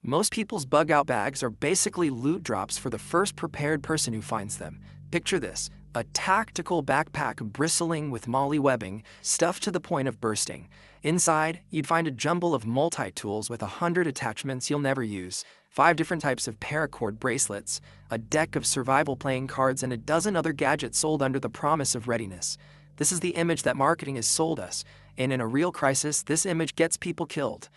Most people's bug-out bags are basically loot drops for the first prepared person who finds them. Picture this: a tactical backpack bristling with MOLLE webbing, stuffed to the point of bursting. Inside, you'd find a jumble of multi-tools with 100 attachments you'll never use, 5 different types of paracord bracelets, a deck of survival playing cards, and a dozen other gadgets sold under the promise of readiness. This is the image that marketing has sold us, and in a real crisis, this image gets people killed.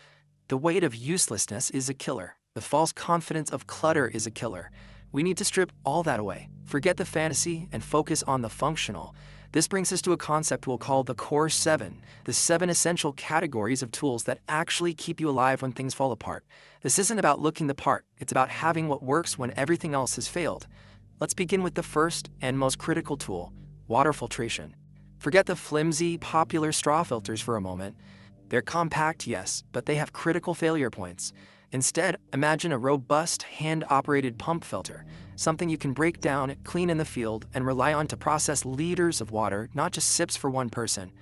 The weight of uselessness is a killer. The false confidence of clutter is a killer. We need to strip all that away. Forget the fantasy and focus on the functional. This brings us to a concept we'll call the Core 7, the 7 essential categories of tools that actually keep you alive when things fall apart. This isn't about looking the part, it's about having what works when everything else has failed. Let's begin with the first and most critical tool: water filtration. Forget the flimsy, popular straw filters for a moment. They're compact, yes, but they have critical failure points. Instead, imagine a robust, hand-operated pump filter, something you can break down, clean in the field, and rely on to process liters of water, not just sips for one person.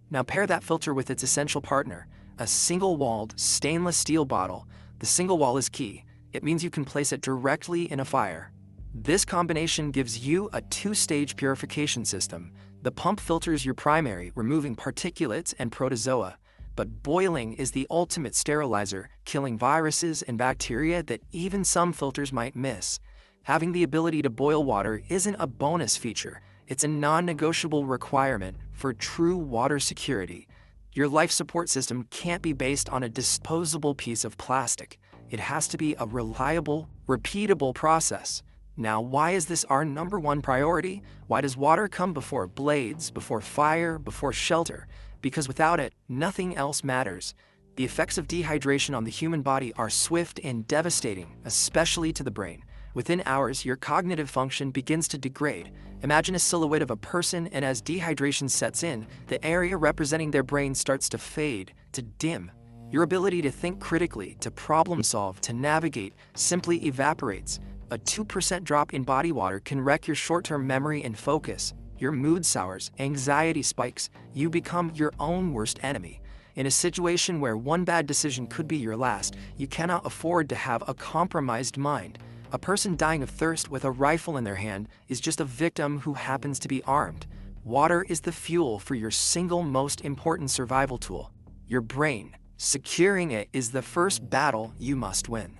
Now pair that filter with its essential partner, a single-walled stainless steel bottle. The single wall is key. It means you can place it directly in a fire. This combination gives you a 2-stage purification system. The pump filters your primary, removing particulates and protozoa. But boiling is the ultimate sterilizer, killing viruses and bacteria that even some filters might miss. Having the ability to boil water isn't a bonus feature, it's a non-negotiable requirement for true water security. Your life support system can't be based on a disposable piece of plastic. It has to be a reliable, repeatable process. Now, why is this our #1 priority? Why does water come before blades, before fire, before shelter? Because without it, nothing else matters. The effects of dehydration on the human body are swift and devastating, especially to the brain. Within hours, your cognitive function begins to degrade. Imagine a silhouette of a person, and as dehydration sets in, the area representing their brain starts to fade, to dim. Your ability to think critically, to problem solve, to navigate, simply evaporates. A 2% drop in body water can wreck your short-term memory and focus. Your mood sours, anxiety spikes, you become your own worst enemy. In a situation where one bad decision could be your last, you cannot afford to have a compromised mind. A person dying of thirst with a rifle in their hand is just a victim who happens to be armed. Water is the fuel for your single most important survival tool, your brain. Securing it is the first battle you must win.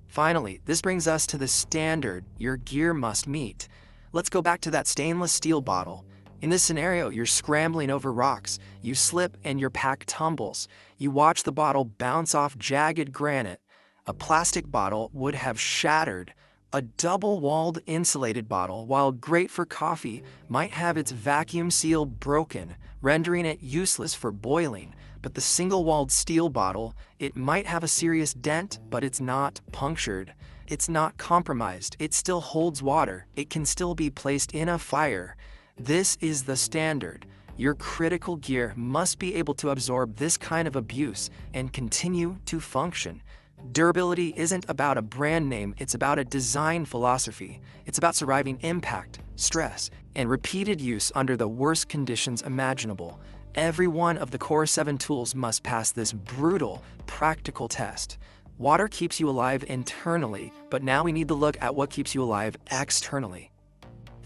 Finally, this brings us to the standard your gear must meet. Let's go back to that stainless steel bottle. In this scenario, you're scrambling over rocks. You slip and your pack tumbles. You watch the bottle bounce off jagged granite. A plastic bottle would have shattered. A double-walled insulated bottle, while great for coffee, might have its vacuum seal broken, rendering it useless for boiling. But the single-walled steel bottle, it might have a serious dent, but it's not punctured. It's not compromised. It still holds water. It can still be placed in a fire. This is the standard. Your critical gear must be able to absorb this kind of abuse and continue to function. Durability isn't about a brand name, it's about a design philosophy. It's about surviving impact, stress, and repeated use under the worst conditions imaginable. Every one of the Core 7 tools must pass this brutal, practical test. Water keeps you alive internally, but now we need to look at what keeps you alive externally.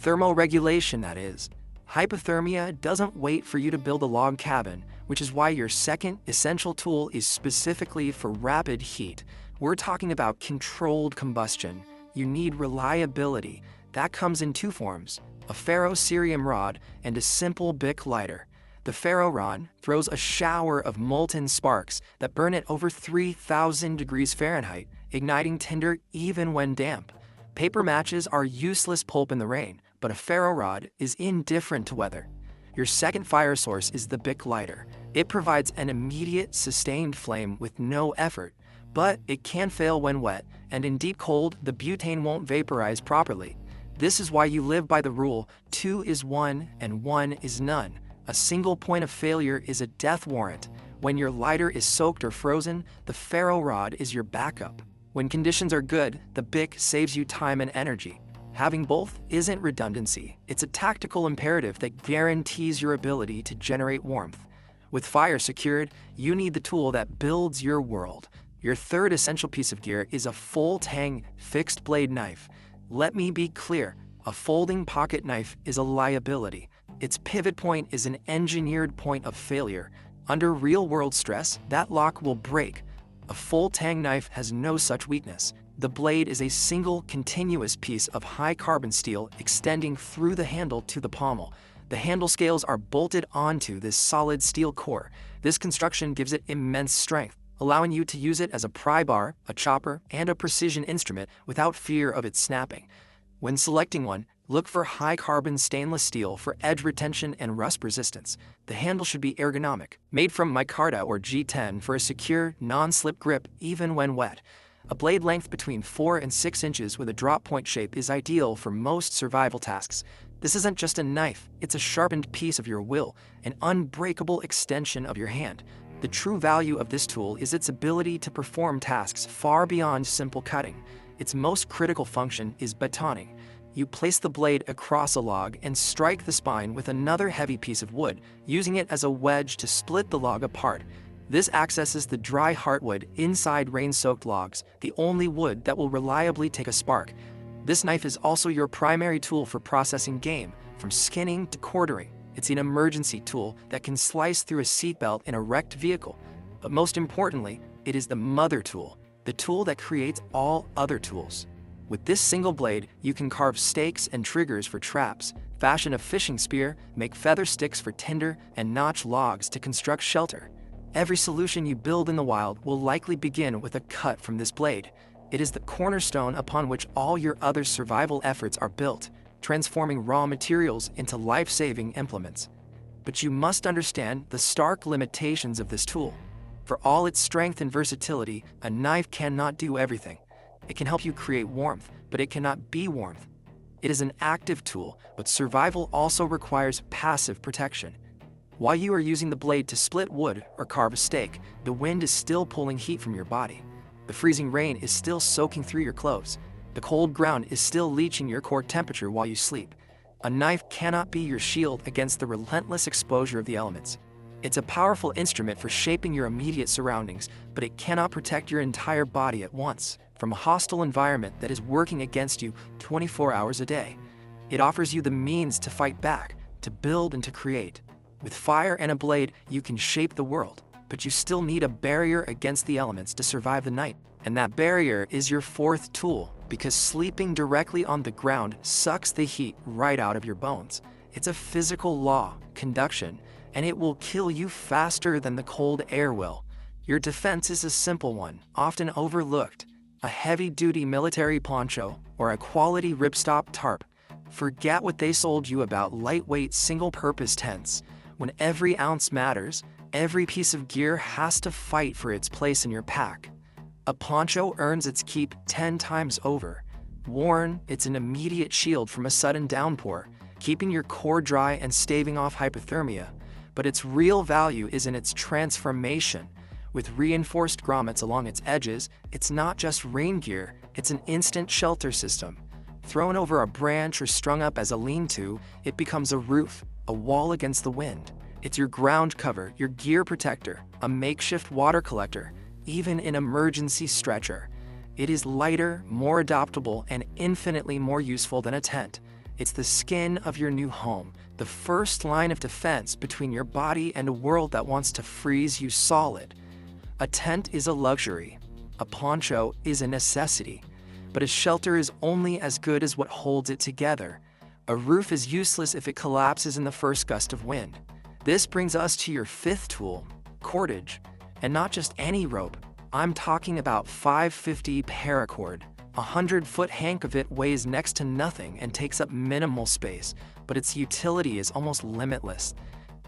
Thermoregulation, that is. Hypothermia doesn't wait for you to build a log cabin, which is why your second essential tool is specifically for rapid heat. We're talking about controlled combustion. You need reliability. That comes in 2 forms, a ferrocerium rod and a simple Bic lighter. The ferro rod throws a shower of molten sparks that burn at over 3,000 degrees Fahrenheit, igniting tinder even when damp. Paper matches are useless pulp in the rain, but a ferro rod is indifferent to weather. Your second fire source is the Bic lighter. It provides an immediate, sustained flame with no effort, but it can fail when wet, and in deep cold, the butane won't vaporize properly. This is why you live by the rule, 2 is 1 and 1 is none. A single point of failure is a death warrant. When your lighter is soaked or frozen, the ferro rod is your backup. When conditions are good, the Bic saves you time and energy. Having both isn't redundancy. It's a tactical imperative that guarantees your ability to generate warmth. With fire secured, you need the tool that builds your world. Your third essential piece of gear is a full Tang fixed blade knife. Let me be clear, a folding pocket knife is a liability. Its pivot point is an engineered point of failure. Under real-world stress, that lock will break. A full Tang knife has no such weakness. The blade is a single, continuous piece of high-carbon steel extending through the handle to the pommel. The handle scales are bolted onto this solid steel core. This construction gives it immense strength, allowing you to use it as a pry bar, a chopper, and a precision instrument without fear of it snapping. When selecting one, look for high-carbon stainless steel for edge retention and rust resistance. The handle should be ergonomic, made from micarta or G10 for a secure, non-slip grip even when wet. A blade length between 4 and 6 inches with a drop point shape is ideal for most survival tasks. This isn't just a knife, it's a sharpened piece of your will, an unbreakable extension of your hand. The true value of this tool is its ability to perform tasks far beyond simple cutting. Its most critical function is batoning. You place the blade across a log and strike the spine with another heavy piece of wood, using it as a wedge to split the log apart. This accesses the dry heartwood inside rain-soaked logs, the only wood that will reliably take a spark. This knife is also your primary tool for processing game, from skinning to quartering. It's an emergency tool that can slice through a seatbelt in a wrecked vehicle. But most importantly, it is the mother tool, the tool that creates all other tools. With this single blade, you can carve stakes and triggers for traps, fashion a fishing spear, make feather sticks for tinder, and notch logs to construct shelter. Every solution you build in the wild will likely begin with a cut from this blade. It is the cornerstone upon which all your other survival efforts are built, transforming raw materials into life-saving implements. But you must understand the stark limitations of this tool. For all its strength and versatility, a knife cannot do everything. It can help you create warmth, but it cannot be warmth. It is an active tool, but survival also requires passive protection. While you are using the blade to split wood or carve a steak, the wind is still pulling heat from your body. The freezing rain is still soaking through your clothes. The cold ground is still leaching your core temperature while you sleep. A knife cannot be your shield against the relentless exposure of the elements. It's a powerful instrument for shaping your immediate surroundings, but it cannot protect your entire body at once from a hostile environment that is working against you 24 hours a day. It offers you the means to fight back, to build and to create. With fire and a blade, you can shape the world, but you still need a barrier against the elements to survive the night. And that barrier is your fourth tool, because sleeping directly on the ground sucks the heat right out of your bones. It's a physical law, conduction, and it will kill you faster than the cold air will. Your defense is a simple one, often overlooked: a heavy-duty military poncho or a quality ripstop tarp. Forget what they sold you about lightweight single-purpose tents. When every ounce matters, every piece of gear has to fight for its place in your pack. A poncho earns its keep 10 times over. Worn, it's an immediate shield from a sudden downpour, keeping your core dry and staving off hypothermia. But its real value is in its transformation. With reinforced grommets along its edges, it's not just rain gear, it's an instant shelter system. Thrown over a branch or strung up as a lean-to, it becomes a roof, a wall against the wind. It's your ground cover, your gear protector, a makeshift water collector, even an emergency stretcher. It is lighter, more adaptable, and infinitely more useful than a tent. It's the skin of your new home, the first line of defense between your body and a world that wants to freeze you solid. A tent is a luxury. A poncho is a necessity. But a shelter is only as good as what holds it together. A roof is useless if it collapses in the first gust of wind. This brings us to your fifth tool, cordage. And not just any rope. I'm talking about 550 paracord. 100-foot hank of it weighs next to nothing and takes up minimal space, but its utility is almost limitless.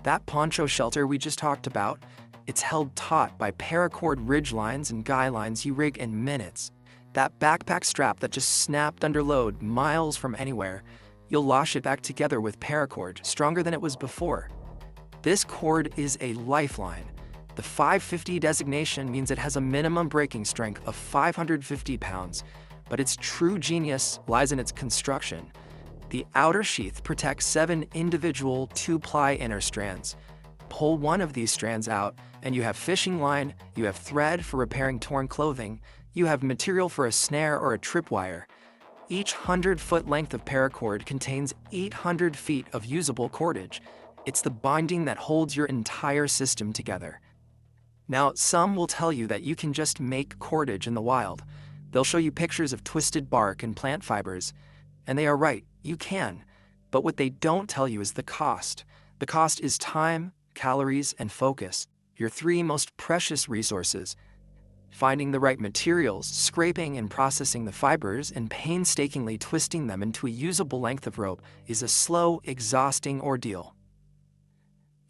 That poncho shelter we just talked about, it's held taut by paracord ridge lines and guy lines you rig in minutes. That backpack strap that just snapped under load miles from anywhere, you'll lash it back together with paracord, stronger than it was before. This cord is a lifeline. The 550 designation means it has a minimum breaking strength of 550 pounds, but its true genius lies in its construction. The outer sheath protects 7 individual 2-ply inner strands. Pull one of these strands out, and you have fishing line, you have thread for repairing torn clothing, you have material for a snare or a tripwire. Each 100-foot length of paracord contains 800 feet of usable cordage. It's the binding that holds your entire system together. Now, some will tell you that you can just make cordage in the wild. They'll show you pictures of twisted bark and plant fibers. And they are right, you can. But what they don't tell you is the cost. The cost is time, calories, and focus, your three most precious resources. Finding the right materials, scraping and processing the fibers, and painstakingly twisting them into a usable length of rope is a slow, exhausting ordeal.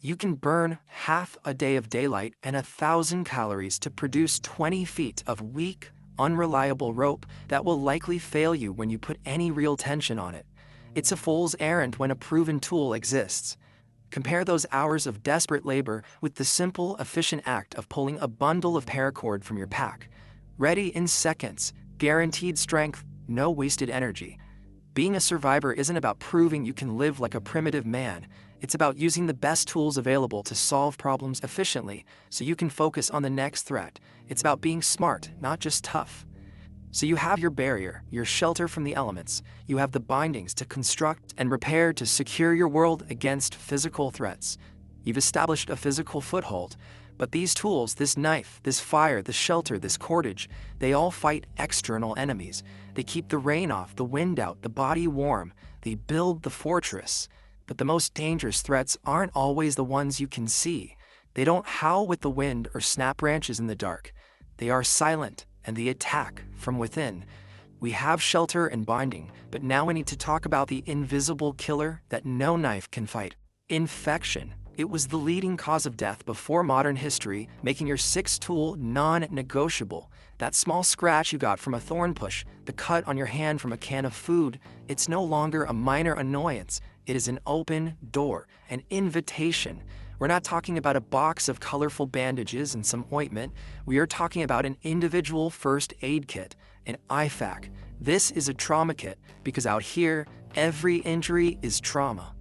You can burn half a day of daylight and 1,000 calories to produce 20 feet of weak, unreliable rope that will likely fail you when you put any real tension on it. It's a fool's errand when a proven tool exists. Compare those hours of desperate labor with the simple, efficient act of pulling a bundle of paracord from your pack. Ready in seconds, guaranteed strength, no wasted energy. Being a survivor isn't about proving you can live like a primitive man. It's about using the best tools available to solve problems efficiently so you can focus on the next threat. It's about being smart, not just tough. So you have your barrier, your shelter from the elements. You have the bindings to construct and repair to secure your world against physical threats. You've established a physical foothold. But these tools, this knife, this fire, this shelter, this cordage, they all fight external enemies. They keep the rain off, the wind out, the body warm. They build the fortress. But the most dangerous threats aren't always the ones you can see. They don't howl with the wind or snap branches in the dark. They are silent, and they attack from within. We have shelter and binding, but now we need to talk about the invisible killer that no knife can fight. Infection. It was the leading cause of death before modern history, making your sixth tool non-negotiable. That small scratch you got from a thorn push, the cut on your hand from a can of food, it's no longer a minor annoyance. It is an open door, an invitation. We're not talking about a box of colorful bandages and some ointment. We are talking about an individual first aid kit, an IFAK. This is a trauma kit because out here, every injury is trauma.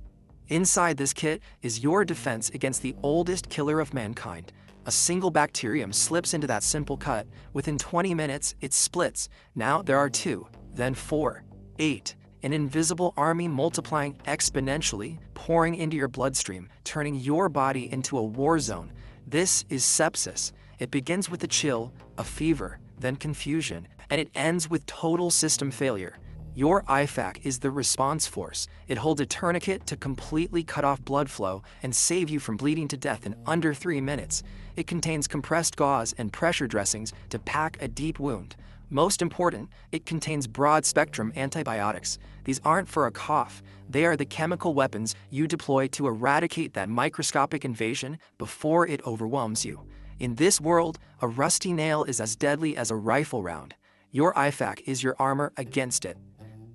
Inside this kit is your defense against the oldest killer of mankind. A single bacterium slips into that simple cut. Within 20 minutes, it splits. Now there are 2, then 4, 8. An invisible army multiplying exponentially, pouring into your bloodstream, turning your body into a war zone. This is sepsis. It begins with a chill, a fever, then confusion, and it ends with total system failure. Your IFAK is the response force. It holds a tourniquet to completely cut off blood flow and save you from bleeding to death in under 3 minutes. It contains compressed gauze and pressure dressings to pack a deep wound. Most important, it contains broad-spectrum antibiotics. These aren't for a cough. They are the chemical weapons you deploy to eradicate that microscopic invasion before it overwhelms you. In this world, a rusty nail is as deadly as a rifle round. Your IFAK is your armor against it.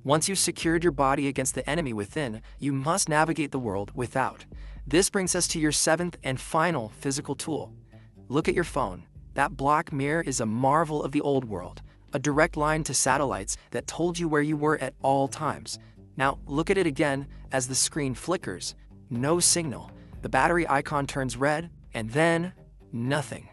Once you've secured your body against the enemy within, you must navigate the world without. This brings us to your 7th and final physical tool. Look at your phone. That black mirror is a marvel of the old world. A direct line to satellites that told you where you were at all times. Now look at it again as the screen flickers. No signal. The battery icon turns red, and then nothing.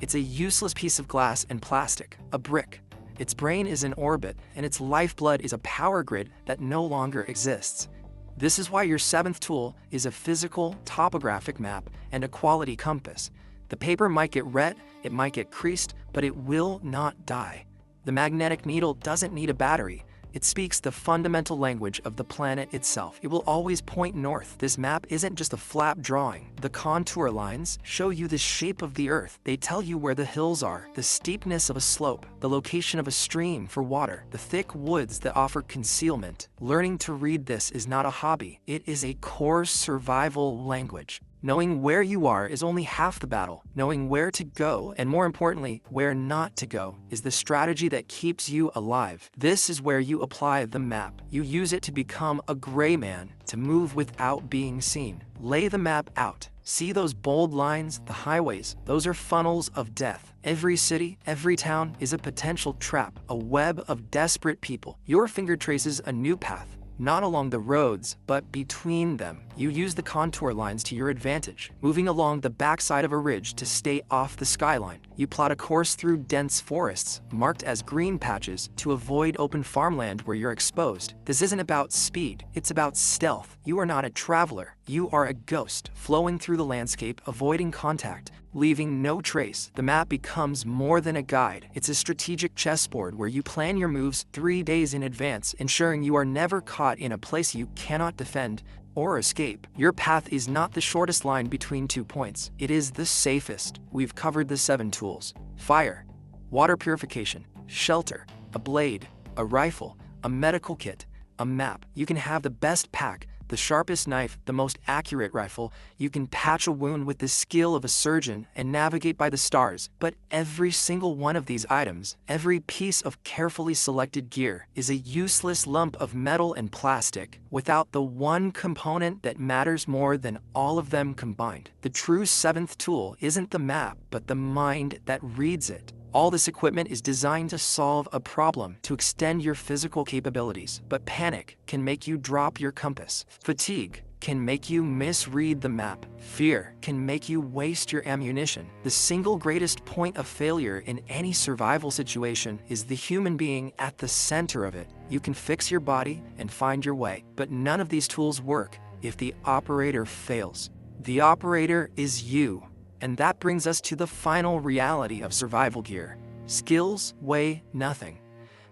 It's a useless piece of glass and plastic, a brick. Its brain is in orbit, and its lifeblood is a power grid that no longer exists. This is why your 7th tool is a physical topographic map and a quality compass. The paper might get red, it might get creased, but it will not die. The magnetic needle doesn't need a battery. It speaks the fundamental language of the planet itself. It will always point north. This map isn't just a flat drawing. The contour lines show you the shape of the earth. They tell you where the hills are, the steepness of a slope, the location of a stream for water, the thick woods that offer concealment. Learning to read this is not a hobby. It is a core survival language. Knowing where you are is only half the battle. Knowing where to go, and more importantly, where not to go, is the strategy that keeps you alive. This is where you apply the map. You use it to become a gray man, to move without being seen. Lay the map out. See those bold lines, the highways? Those are funnels of death. Every city, every town is a potential trap, a web of desperate people. Your finger traces a new path. not along the roads, but between them. You use the contour lines to your advantage, moving along the backside of a ridge to stay off the skyline. You plot a course through dense forests, marked as green patches, to avoid open farmland where you're exposed. This isn't about speed, it's about stealth. You are not a traveler, you are a ghost, flowing through the landscape, avoiding contact, leaving no trace. The map becomes more than a guide. It's a strategic chessboard where you plan your moves 3 days in advance, ensuring you are never caught in a place you cannot defend or escape. Your path is not the shortest line between 2 points. It is the safest. We've covered the 7 tools: fire, water purification, shelter, a blade, a rifle, a medical kit, a map. You can have the best pack, the sharpest knife, the most accurate rifle. You can patch a wound with the skill of a surgeon and navigate by the stars. But every single one of these items, every piece of carefully selected gear, is a useless lump of metal and plastic without the one component that matters more than all of them combined. The true 7th tool isn't the map, but the mind that reads it. All this equipment is designed to solve a problem, to extend your physical capabilities. But panic can make you drop your compass. Fatigue can make you misread the map. Fear can make you waste your ammunition. The single greatest point of failure in any survival situation is the human being at the center of it. You can fix your body and find your way, but none of these tools work if the operator fails. The operator is you. And that brings us to the final reality of survival gear. Skills weigh nothing.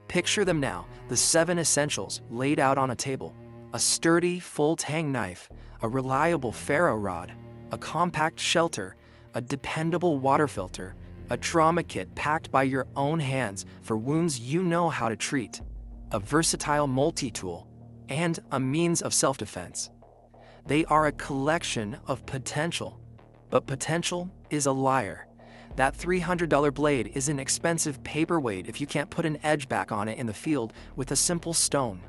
Picture them now, the 7 essentials laid out on a table: a sturdy, full Tang knife, a reliable ferro rod, a compact shelter, a dependable water filter, a trauma kit packed by your own hands for wounds you know how to treat, a versatile multi-tool, and a means of self-defense. They are a collection of potential. But potential is a liar. That $300 blade is an expensive paperweight if you can't put an edge back on it in the field with a simple stone.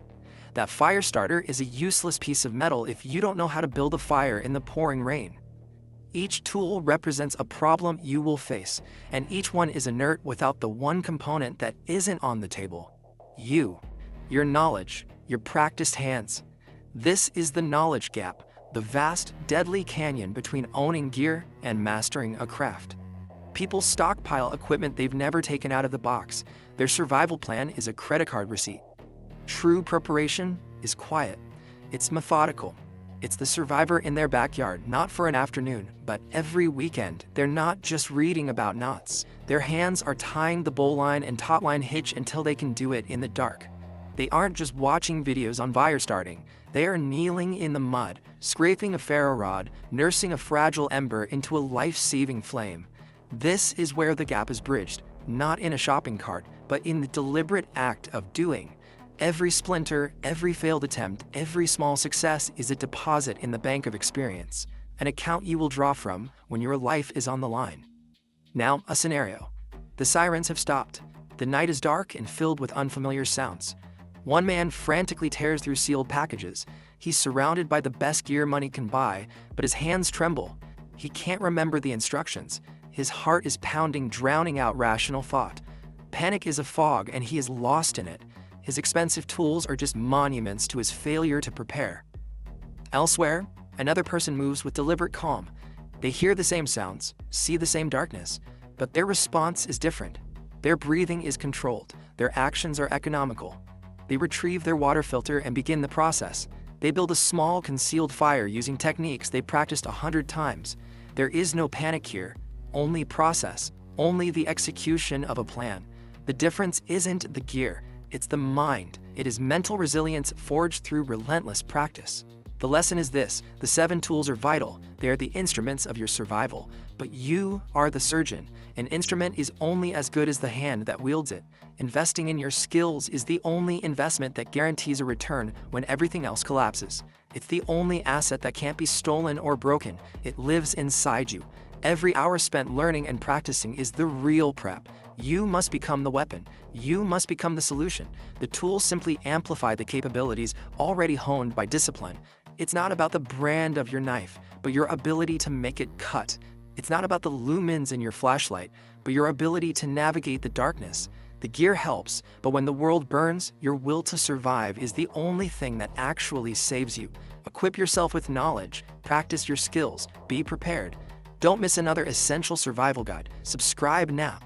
That fire starter is a useless piece of metal if you don't know how to build a fire in the pouring rain. Each tool represents a problem you will face, and each one is inert without the one component that isn't on the table: you, your knowledge, your practiced hands. This is the knowledge gap. The vast, deadly canyon between owning gear and mastering a craft. People stockpile equipment they've never taken out of the box. Their survival plan is a credit card receipt. True preparation is quiet. It's methodical. It's the survivor in their backyard, not for an afternoon, but every weekend. They're not just reading about knots. Their hands are tying the bowline and tautline hitch until they can do it in the dark. They aren't just watching videos on fire starting. They are kneeling in the mud, scraping a ferro rod, nursing a fragile ember into a life-saving flame. This is where the gap is bridged, not in a shopping cart, but in the deliberate act of doing. Every splinter, every failed attempt, every small success is a deposit in the bank of experience, an account you will draw from when your life is on the line. Now, a scenario. The sirens have stopped. The night is dark and filled with unfamiliar sounds. One man frantically tears through sealed packages. He's surrounded by the best gear money can buy, but his hands tremble. He can't remember the instructions. His heart is pounding, drowning out rational thought. Panic is a fog, and he is lost in it. His expensive tools are just monuments to his failure to prepare. Elsewhere, another person moves with deliberate calm. They hear the same sounds, see the same darkness, but their response is different. Their breathing is controlled. Their actions are economical. They retrieve their water filter and begin the process. They build a small, concealed fire using techniques they practiced 100 times. There is no panic here, only process, only the execution of a plan. The difference isn't the gear, it's the mind. It is mental resilience forged through relentless practice. The lesson is this: the 7 tools are vital. They are the instruments of your survival. But you are the surgeon. An instrument is only as good as the hand that wields it. Investing in your skills is the only investment that guarantees a return when everything else collapses. It's the only asset that can't be stolen or broken. It lives inside you. Every hour spent learning and practicing is the real prep. You must become the weapon. You must become the solution. The tools simply amplify the capabilities already honed by discipline. It's not about the brand of your knife, but your ability to make it cut. It's not about the lumens in your flashlight, but your ability to navigate the darkness. The gear helps, but when the world burns, your will to survive is the only thing that actually saves you. Equip yourself with knowledge, practice your skills, be prepared. Don't miss another essential survival guide. Subscribe now.